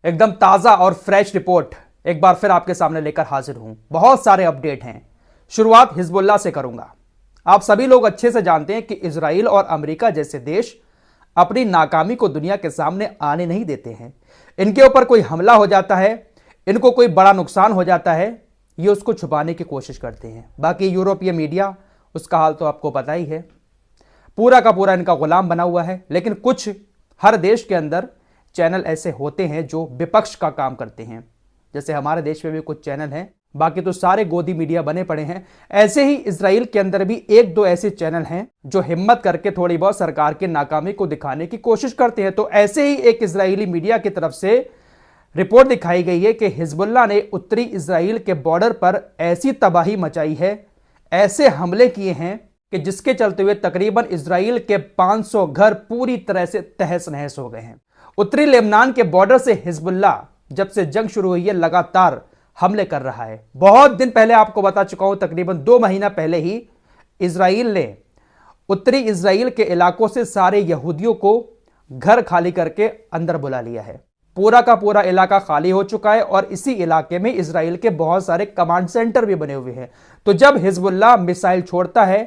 एकदम ताज़ा और फ्रेश रिपोर्ट एक बार फिर आपके सामने लेकर हाजिर हूं। बहुत सारे अपडेट हैं। शुरुआत हिजबुल्लाह से करूंगा। आप सभी लोग अच्छे से जानते हैं कि इजराइल और अमेरिका जैसे देश अपनी नाकामी को दुनिया के सामने आने नहीं देते हैं। इनके ऊपर कोई हमला हो जाता है, इनको कोई बड़ा नुकसान हो जाता है, ये उसको छुपाने की कोशिश करते हैं। बाकी यूरोपीय मीडिया, उसका हाल तो आपको पता ही है, पूरा का पूरा इनका गुलाम बना हुआ है। लेकिन कुछ हर देश के अंदर चैनल ऐसे होते हैं जो विपक्ष का काम करते हैं। जैसे हमारे देश में भी कुछ चैनल हैं, बाकी तो सारे गोदी मीडिया बने पड़े हैं। ऐसे ही इजराइल के अंदर भी एक दो ऐसे चैनल हैं जो हिम्मत करके थोड़ी बहुत सरकार की नाकामी को दिखाने की कोशिश करते हैं। तो ऐसे ही एक इजरायली मीडिया की तरफ से रिपोर्ट दिखाई गई है कि हिजबुल्लाह ने उत्तरी इजराइल के बॉर्डर पर ऐसी तबाही मचाई है, ऐसे हमले किए हैं कि जिसके चलते हुए तकरीबन इजराइल के 500 घर पूरी तरह से तहस नहस हो गए हैं। उत्तरी लेबनान के बॉर्डर से हिजबुल्लाह जब से जंग शुरू हुई है लगातार हमले कर रहा है। बहुत दिन पहले आपको बता चुका हूं, तकरीबन 2 महीना पहले ही इजराइल ने उत्तरी इजराइल के इलाकों से सारे यहूदियों को घर खाली करके अंदर बुला लिया है। पूरा का पूरा इलाका खाली हो चुका है और इसी इलाके में इजराइल के बहुत सारे कमांड सेंटर भी बने हुए हैं। तो जब हिजबुल्लाह मिसाइल छोड़ता है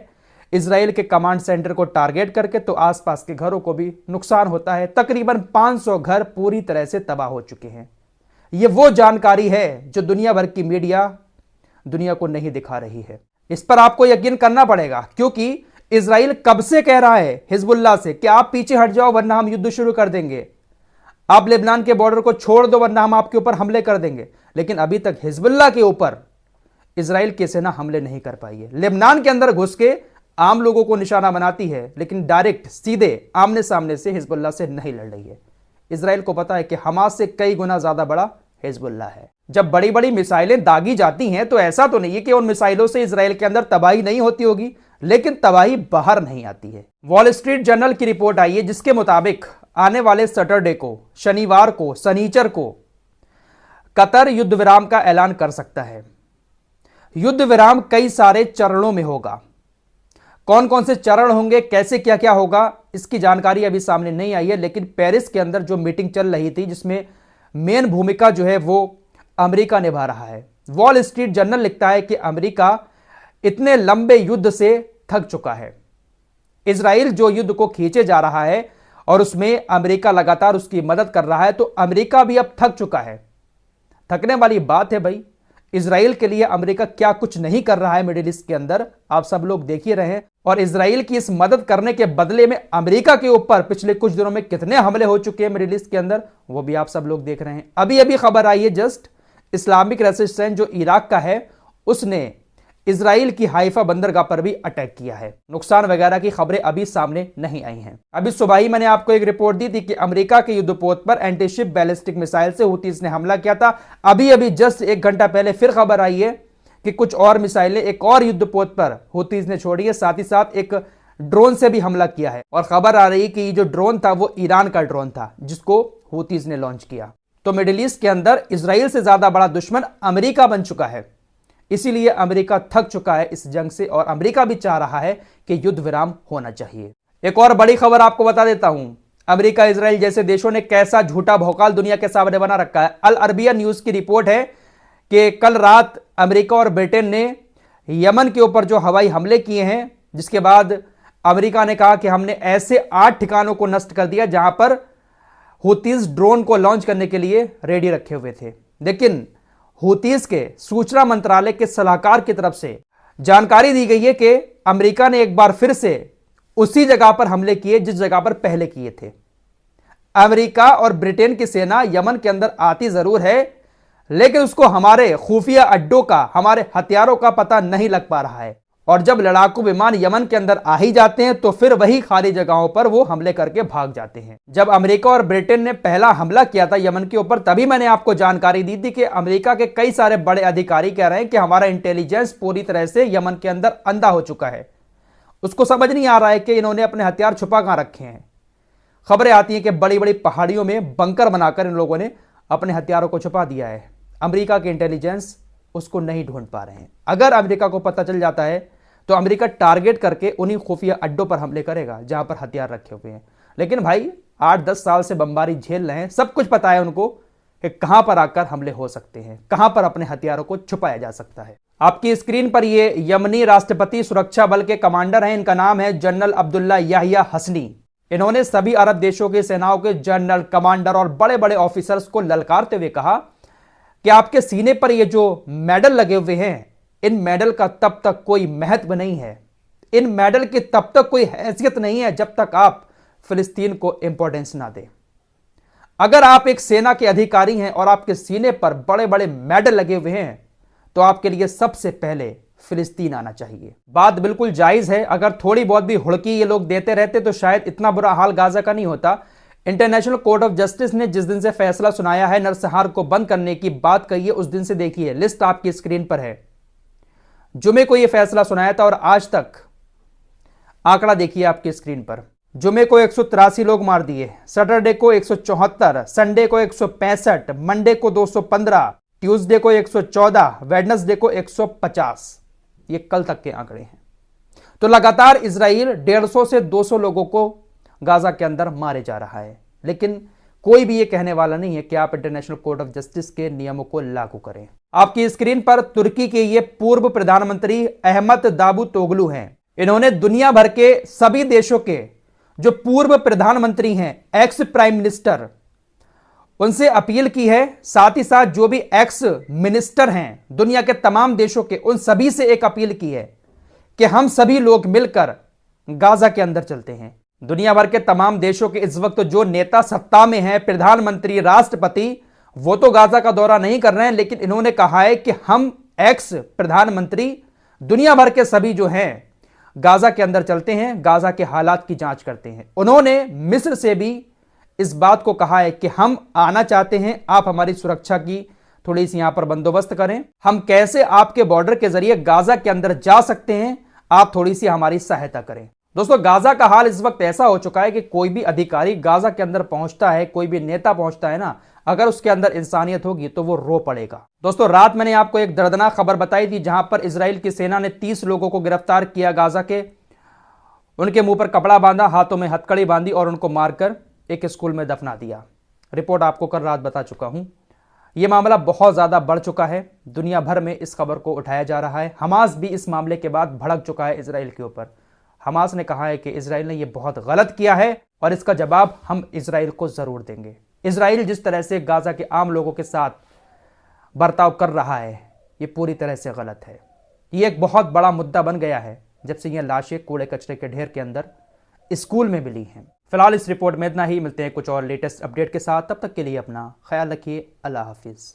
इजराइल के कमांड सेंटर को टारगेट करके, तो आसपास के घरों को भी नुकसान होता है। तकरीबन 500 घर पूरी तरह से तबाह हो चुके हैं। यह वो जानकारी है जो दुनिया भर की मीडिया दुनिया को नहीं दिखा रही है। इस पर आपको यकीन करना पड़ेगा, क्योंकि इजराइल कब से कह रहा है हिजबुल्लाह से कि आप पीछे हट जाओ वरना हम युद्ध शुरू कर देंगे, आप लेबनान के बॉर्डर को छोड़ दो वरना हम आपके ऊपर हमले कर देंगे। लेकिन अभी तक हिजबुल्लाह के ऊपर इजराइल की सेना हमले नहीं कर पाई है। लेबनान के अंदर घुस के आम लोगों को निशाना बनाती है, लेकिन डायरेक्ट सीधे आमने सामने से हिजबुल्लाह से नहीं लड़ रही है। इजराइल को पता है कि हमास से कई गुना ज्यादा बड़ा हिजबुल्लाह है। जब बड़ी बड़ी मिसाइलें दागी जाती हैं तो ऐसा तो नहीं है कि उन मिसाइलों से इजराइल के अंदर तबाही नहीं होती होगी, लेकिन तबाही बाहर नहीं आती है। वॉल स्ट्रीट जर्नल की रिपोर्ट आई है जिसके मुताबिक आने वाले सैटरडे को, शनिवार को, शनिचर को कतर युद्ध विराम का ऐलान कर सकता है। युद्ध विराम कई सारे चरणों में होगा। कौन कौन से चरण होंगे, कैसे क्या क्या होगा, इसकी जानकारी अभी सामने नहीं आई है। लेकिन पेरिस के अंदर जो मीटिंग चल रही थी जिसमें मेन भूमिका जो है वो अमेरिका निभा रहा है। वॉल स्ट्रीट जर्नल लिखता है कि अमेरिका इतने लंबे युद्ध से थक चुका है। इजराइल जो युद्ध को खींचे जा रहा है और उसमें अमेरिका लगातार उसकी मदद कर रहा है, तो अमेरिका भी अब थक चुका है। थकने वाली बात है भाई। इजराइल के लिए अमेरिका क्या कुछ नहीं कर रहा है मिडिल ईस्ट के अंदर, आप सब लोग देख ही रहे हैं। और इजराइल की इस मदद करने के बदले में अमेरिका के ऊपर पिछले कुछ दिनों में कितने हमले हो चुके हैं मिडिल ईस्ट के अंदर, वो भी आप सब लोग देख रहे हैं। अभी अभी खबर आई है जस्ट, इस्लामिक रेजिस्टेंस जो इराक का है उसने इजराइल की हाइफा बंदरगाह पर भी अटैक किया है। नुकसान वगैरह की खबरें अभी सामने नहीं आई हैं। अभी सुबह ही मैंने आपको एक रिपोर्ट दी थी कि अमेरिका के युद्धपोत पर एंटीशिप बैलिस्टिक मिसाइल से हूतीज ने हमला किया था। अभी अभी जस्ट 1 घंटा पहले फिर खबर आई है कि कुछ और मिसाइलें एक और युद्धपोत पर हूतीज ने छोड़ी है। साथ ही साथ एक ड्रोन से भी हमला किया है और खबर आ रही है कि जो ड्रोन था वो ईरान का ड्रोन था जिसको हूतीज ने लॉन्च किया। तो मिडिल ईस्ट के अंदर इजराइल से ज्यादा बड़ा दुश्मन अमेरिका बन चुका है। इसीलिए अमेरिका थक चुका है इस जंग से और अमेरिका भी चाह रहा है कि युद्ध विराम होना चाहिए। एक और बड़ी खबर आपको बता देता हूं, अमेरिका इजराइल जैसे देशों ने कैसा झूठा भौकाल दुनिया के सामने बना रखा है। अल अरबिया न्यूज की रिपोर्ट है कि कल रात अमेरिका और ब्रिटेन ने यमन के ऊपर जो हवाई हमले किए हैं, जिसके बाद अमेरिका ने कहा कि हमने ऐसे 8 ठिकानों को नष्ट कर दिया जहां पर हूतीज ड्रोन को लॉन्च करने के लिए रेडी रखे हुए थे। लेकिन हूतीज के सूचना मंत्रालय के सलाहकार की तरफ से जानकारी दी गई है कि अमेरिका ने एक बार फिर से उसी जगह पर हमले किए जिस जगह पर पहले किए थे। अमेरिका और ब्रिटेन की सेना यमन के अंदर आती जरूर है, लेकिन उसको हमारे खुफिया अड्डों का, हमारे हथियारों का पता नहीं लग पा रहा है। और जब लड़ाकू विमान यमन के अंदर आ ही जाते हैं तो फिर वही खाली जगहों पर वो हमले करके भाग जाते हैं। जब अमेरिका और ब्रिटेन ने पहला हमला किया था यमन के ऊपर, तभी मैंने आपको जानकारी दी थी कि अमेरिका के कई सारे बड़े अधिकारी कह रहे हैं कि हमारा इंटेलिजेंस पूरी तरह से यमन के अंदर अंधा हो चुका है। उसको समझ नहीं आ रहा है कि इन्होंने अपने हथियार छुपा कहां रखे हैं। खबरें आती हैं कि बड़ी बड़ी पहाड़ियों में बंकर बनाकर इन लोगों ने अपने हथियारों को छुपा दिया है। अमेरिका के इंटेलिजेंस उसको नहीं ढूंढ पा रहे हैं। अगर अमेरिका को पता चल जाता है तो अमेरिका टारगेट करके उन्हीं खुफिया अड्डों पर हमले करेगा जहां पर हथियार रखे हुए हैं। लेकिन भाई 8-10 साल से बमबारी झेल रहे हैं, सब कुछ पता है उनको कि कहां पर आकर हमले हो सकते हैं, कहां पर अपने हथियारों को छुपाया जा सकता है। आपकी स्क्रीन पर ये यमनी राष्ट्रपति सुरक्षा बल के कमांडर हैं, इनका नाम है जनरल अब्दुल्ला याहिया हसनी। इन्होंने सभी अरब देशों की सेनाओं के जनरल, कमांडर और बड़े बड़े ऑफिसर्स को ललकारते हुए कहा कि आपके सीने पर ये जो मेडल लगे हुए हैं, इन मेडल का तब तक कोई महत्व नहीं है, इन मेडल की तब तक कोई हैसियत नहीं है जब तक आप फिलिस्तीन को इंपॉर्टेंस ना दें। अगर आप एक सेना के अधिकारी हैं और आपके सीने पर बड़े बड़े मेडल लगे हुए हैं तो आपके लिए सबसे पहले फिलिस्तीन आना चाहिए। बात बिल्कुल जायज है, अगर थोड़ी बहुत भी हुड़की ये लोग देते रहते तो शायद इतना बुरा हाल गाजा का नहीं होता। इंटरनेशनल कोर्ट ऑफ जस्टिस ने जिस दिन से फैसला सुनाया है नरसंहार को बंद करने की बात कही है, उस दिन से देखिए, लिस्ट आपकी स्क्रीन पर है। जुमे को यह फैसला सुनाया था और आज तक आंकड़ा देखिए आपकी स्क्रीन पर। जुमे को 183 लोग मार दिए, सैटरडे को 174, संडे को 165, मंडे को 215, ट्यूसडे को 114, वेडनेसडे को 150। ये कल तक के आंकड़े हैं। तो लगातार इजराइल 150 से 200 लोगों को गाजा के अंदर मारे जा रहा है, लेकिन कोई भी ये कहने वाला नहीं है कि आप इंटरनेशनल कोर्ट ऑफ जस्टिस के नियमों को लागू करें। आपकी स्क्रीन पर तुर्की के ये पूर्व प्रधानमंत्री अहमद दावूतोगलू हैं। इन्होंने दुनिया भर के सभी देशों के जो पूर्व प्रधानमंत्री हैं, एक्स प्राइम मिनिस्टर, उनसे अपील की है, साथ ही साथ जो भी एक्स मिनिस्टर हैं दुनिया के तमाम देशों के, उन सभी से एक अपील की है कि हम सभी लोग मिलकर गाजा के अंदर चलते हैं। दुनिया भर के तमाम देशों के इस वक्त जो नेता सत्ता में हैं, प्रधानमंत्री, राष्ट्रपति, वो तो गाजा का दौरा नहीं कर रहे हैं, लेकिन इन्होंने कहा है कि हम एक्स प्रधानमंत्री दुनिया भर के सभी जो हैं गाजा के अंदर चलते हैं, गाजा के हालात की जांच करते हैं। उन्होंने मिस्र से भी इस बात को कहा है कि हम आना चाहते हैं, आप हमारी सुरक्षा की थोड़ी सी यहां पर बंदोबस्त करें, हम कैसे आपके बॉर्डर के जरिए गाजा के अंदर जा सकते हैं, आप थोड़ी सी हमारी सहायता करें। दोस्तों, गाजा का हाल इस वक्त ऐसा हो चुका है कि कोई भी अधिकारी गाजा के अंदर पहुंचता है, कोई भी नेता पहुंचता है ना, अगर उसके अंदर इंसानियत होगी तो वो रो पड़ेगा। दोस्तों, रात मैंने आपको एक दर्दनाक खबर बताई थी जहां पर इजराइल की सेना ने 30 लोगों को गिरफ्तार किया गाजा के। उनके मुंह पर कपड़ा बांधा, हाथों में हथकड़ी बांधी और उनको मारकर एक स्कूल में दफना दिया। रिपोर्ट आपको कल रात बता चुका हूं। यह मामला बहुत ज्यादा बढ़ चुका है, दुनिया भर में इस खबर को उठाया जा रहा है। हमास भी इस मामले के बाद भड़क चुका है इजराइल के ऊपर। हमास ने कहा है कि इजराइल ने यह बहुत गलत किया है और इसका जवाब हम इजराइल को जरूर देंगे। इजराइल जिस तरह से गाजा के आम लोगों के साथ बर्ताव कर रहा है, ये पूरी तरह से गलत है। ये एक बहुत बड़ा मुद्दा बन गया है जब से ये लाशें कूड़े कचरे के ढेर के अंदर स्कूल में मिली हैं। फिलहाल इस रिपोर्ट में इतना ही, मिलते हैं कुछ और लेटेस्ट अपडेट के साथ। तब तक के लिए अपना ख्याल रखिए। अल्लाह हाफिज।